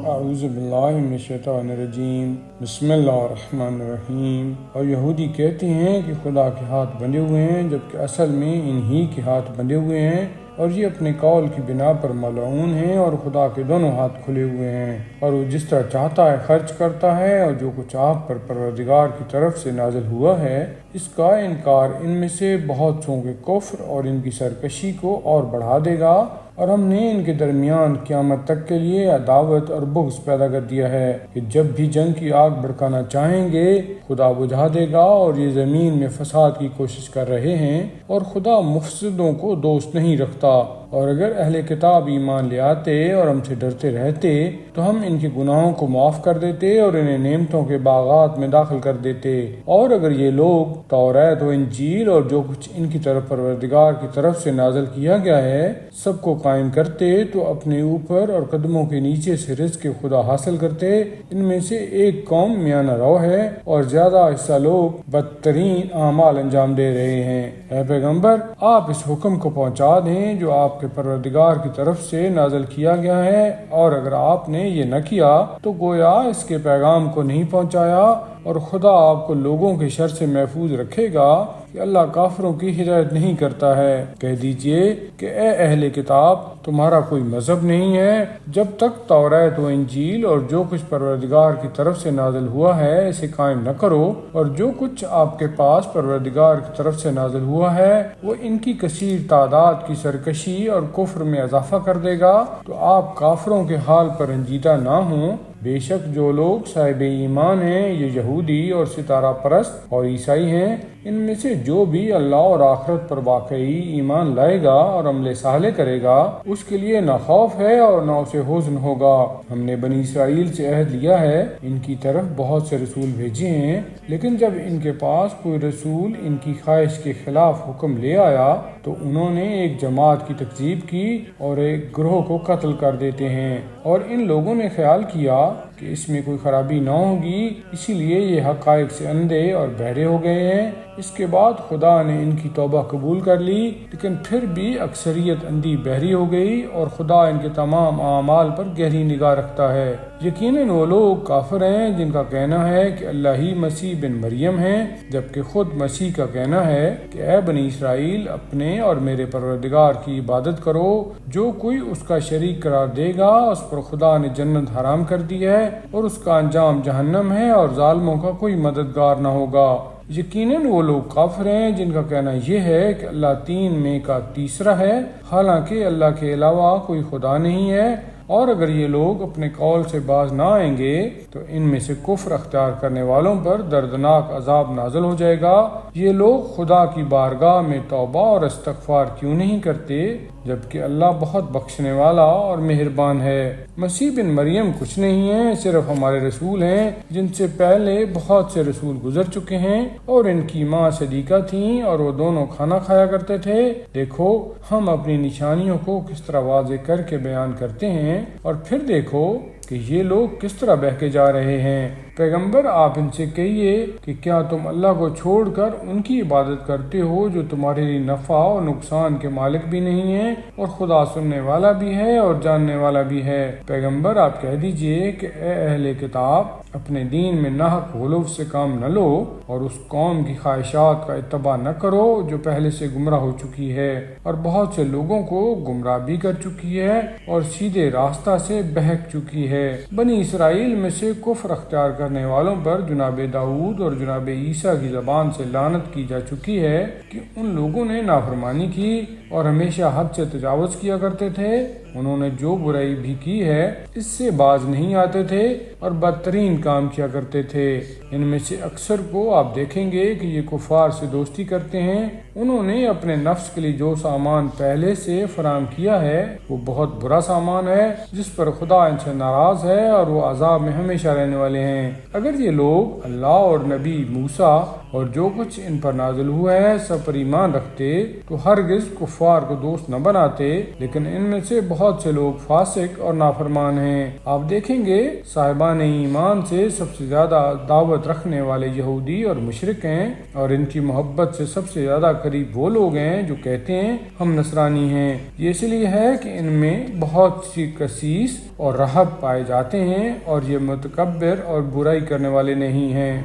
اعوذ باللہ من الشیطان الرجیم بسم اللہ الرحمن الرحیم۔ اور یہودی کہتے ہیں کہ خدا کے ہاتھ بندھے ہوئے ہیں، جبکہ اصل میں انہی کے ہاتھ بندھے ہوئے ہیں، اور یہ اپنے قول کی بنا پر ملعون ہیں، اور خدا کے دونوں ہاتھ کھلے ہوئے ہیں، اور وہ جس طرح چاہتا ہے خرچ کرتا ہے، اور جو کچھ آپ پر پروردگار کی طرف سے نازل ہوا ہے اس کا انکار ان میں سے بہت سوں کے کفر اور ان کی سرکشی کو اور بڑھا دے گا، اور ہم نے ان کے درمیان قیامت تک کے لیے عداوت اور بغض پیدا کر دیا ہے کہ جب بھی جنگ کی آگ بھڑکانا چاہیں گے خدا بجھا دے گا، اور یہ زمین میں فساد کی کوشش کر رہے ہیں، اور خدا مفسدوں کو دوست نہیں رکھتا۔ اور اگر اہل کتاب ایمان لے آتے اور ہم سے ڈرتے رہتے تو ہم ان کے گناہوں کو معاف کر دیتے اور انہیں نعمتوں کے باغات میں داخل کر دیتے، اور اگر یہ لوگ توریت و انجیل اور جو کچھ ان کی طرف پروردگار کی طرف سے نازل کیا گیا ہے سب کو قائم کرتے تو اپنے اوپر اور قدموں کے نیچے سے رزق خدا حاصل کرتے۔ ان میں سے ایک قوم میانہ رو ہے اور زیادہ حصہ لوگ بدترین اعمال انجام دے رہے ہیں۔ اے پیغمبر، آپ اس حکم کو پہنچا دیں جو آپ کے پروردگار کی طرف سے نازل کیا گیا ہے، اور اگر آپ نے یہ نہ کیا تو گویا اس کے پیغام کو نہیں پہنچایا، اور خدا آپ کو لوگوں کے شر سے محفوظ رکھے گا کہ اللہ کافروں کی ہدایت نہیں کرتا ہے۔ کہہ دیجئے کہ اے اہل کتاب، تمہارا کوئی مذہب نہیں ہے جب تک توریت و انجیل اور جو کچھ پروردگار کی طرف سے نازل ہوا ہے اسے قائم نہ کرو، اور جو کچھ آپ کے پاس پروردگار کی طرف سے نازل ہوا ہے وہ ان کی کثیر تعداد کی سرکشی اور کفر میں اضافہ کر دے گا، تو آپ کافروں کے حال پر رنجیدہ نہ ہوں۔ بے شک جو لوگ صاحب ایمان ہیں، یہ یہودی اور ستارہ پرست اور عیسائی ہیں، ان میں سے جو بھی اللہ اور آخرت پر واقعی ایمان لائے گا اور عمل صالح کرے گا اس کے لیے نہ خوف ہے اور نہ اسے حزن ہوگا۔ ہم نے بنی اسرائیل سے عہد لیا ہے، ان کی طرف بہت سے رسول بھیجے ہیں، لیکن جب ان کے پاس کوئی رسول ان کی خواہش کے خلاف حکم لے آیا تو انہوں نے ایک جماعت کی تکذیب کی اور ایک گروہ کو قتل کر دیتے ہیں، اور ان لوگوں نے خیال کیا کہ اس میں کوئی خرابی نہ ہوگی، اسی لیے یہ حقائق سے اندھے اور بہرے ہو گئے ہیں۔ اس کے بعد خدا نے ان کی توبہ قبول کر لی، لیکن پھر بھی اکثریت اندھی بہری ہو گئی، اور خدا ان کے تمام اعمال پر گہری نگاہ رکھتا ہے۔ یقیناً وہ لوگ کافر ہیں جن کا کہنا ہے کہ اللہ ہی مسیح بن مریم ہیں، جبکہ خود مسیح کا کہنا ہے کہ اے بنی اسرائیل، اپنے اور میرے پروردگار کی عبادت کرو، جو کوئی اس کا شریک قرار دے گا اس پر خدا نے جنت حرام کر دی ہے، اور اس کا انجام جہنم ہے، اور ظالموں کا کوئی مددگار نہ ہوگا۔ یقیناً وہ لوگ کافر ہیں جن کا کہنا یہ ہے کہ اللہ تین میں کا تیسرا ہے، حالانکہ اللہ کے علاوہ کوئی خدا نہیں ہے، اور اگر یہ لوگ اپنے قول سے باز نہ آئیں گے تو ان میں سے کفر اختیار کرنے والوں پر دردناک عذاب نازل ہو جائے گا۔ یہ لوگ خدا کی بارگاہ میں توبہ اور استغفار کیوں نہیں کرتے جبکہ اللہ بہت بخشنے والا اور مہربان ہے۔ مسیح بن مریم کچھ نہیں ہے، صرف ہمارے رسول ہیں جن سے پہلے بہت سے رسول گزر چکے ہیں، اور ان کی ماں صدیقہ تھیں اور وہ دونوں کھانا کھایا کرتے تھے۔ دیکھو ہم اپنی نشانیوں کو کس طرح واضح کر کے بیان کرتے ہیں، اور پھر دیکھو کہ یہ لوگ کس طرح بہکے جا رہے ہیں۔ پیغمبر، آپ ان سے کہیے کہ کیا تم اللہ کو چھوڑ کر ان کی عبادت کرتے ہو جو تمہارے لیے نفع اور نقصان کے مالک بھی نہیں ہیں، اور خدا سننے والا بھی ہے اور جاننے والا بھی ہے۔ پیغمبر، آپ کہہ دیجئے کہ اے اہل کتاب، اپنے دین میں ناحق غلو سے کام نہ لو، اور اس قوم کی خواہشات کا اتباع نہ کرو جو پہلے سے گمراہ ہو چکی ہے اور بہت سے لوگوں کو گمراہ بھی کر چکی ہے اور سیدھے راستہ سے بہک چکی ہے۔ بنی اسرائیل میں سے کفر اختیار کرنے والوں پر جناب داؤد اور جناب عیسیٰ کی زبان سے لعنت کی جا چکی ہے کہ ان لوگوں نے نافرمانی کی اور ہمیشہ حد سے تجاوز کیا کرتے تھے۔ انہوں نے جو برائی بھی کی ہے اس سے باز نہیں آتے تھے اور بدترین کام کیا کرتے تھے۔ ان میں سے اکثر کو آپ دیکھیں گے کہ یہ کفار سے دوستی کرتے ہیں۔ انہوں نے اپنے نفس کے لیے جو سامان پہلے سے فراہم کیا ہے وہ بہت برا سامان ہے جس پر خدا ان سے ناراض ہے، اور وہ عذاب میں ہمیشہ رہنے والے ہیں۔ اگر یہ لوگ اللہ اور نبی موسیٰ اور جو کچھ ان پر نازل ہوا ہے سب پر ایمان رکھتے تو ہرگز کفار کو دوست نہ بناتے، لیکن ان میں سے بہت سے لوگ فاسق اور نافرمان ہیں۔ آپ دیکھیں گے صاحبان ایمان سے سب سے زیادہ دعوت رکھنے والے یہودی اور مشرک ہیں، اور ان کی محبت سے سب سے زیادہ قریب وہ لوگ ہیں جو کہتے ہیں ہم نصرانی ہیں۔ یہ اس لیے ہے کہ ان میں بہت سی قسیس اور راہب پائے جاتے ہیں اور یہ متکبر اور برائی کرنے والے نہیں ہیں۔